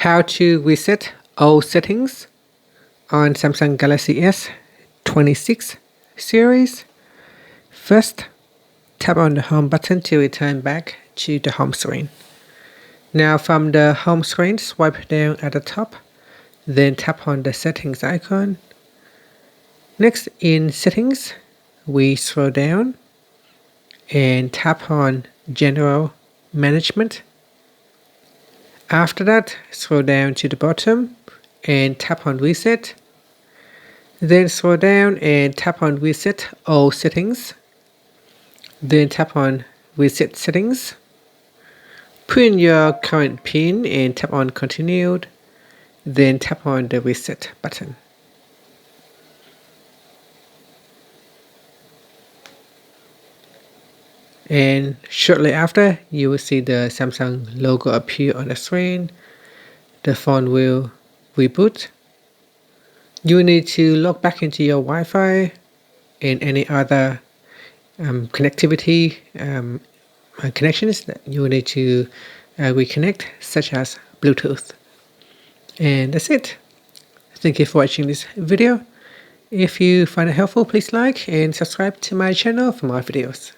How to reset old settings on Samsung Galaxy S26 series. First, tap on the home button to return back to the home screen. Now from the home screen, swipe down at the top, then tap on the settings icon. Next, in settings, we scroll down and tap on general management. After that, scroll down to the bottom and tap on reset. Then scroll down and tap on reset all settings. Then tap on reset settings. Put in your current PIN and tap on continued. Then tap on the reset button. And shortly after, you will see the Samsung logo appear on the screen. The phone will reboot. You will need to log back into your Wi-Fi and any other connectivity connections that you will need to reconnect, such as Bluetooth. And that's it. Thank you for watching this video. If you find it helpful, please like and subscribe to my channel for more videos.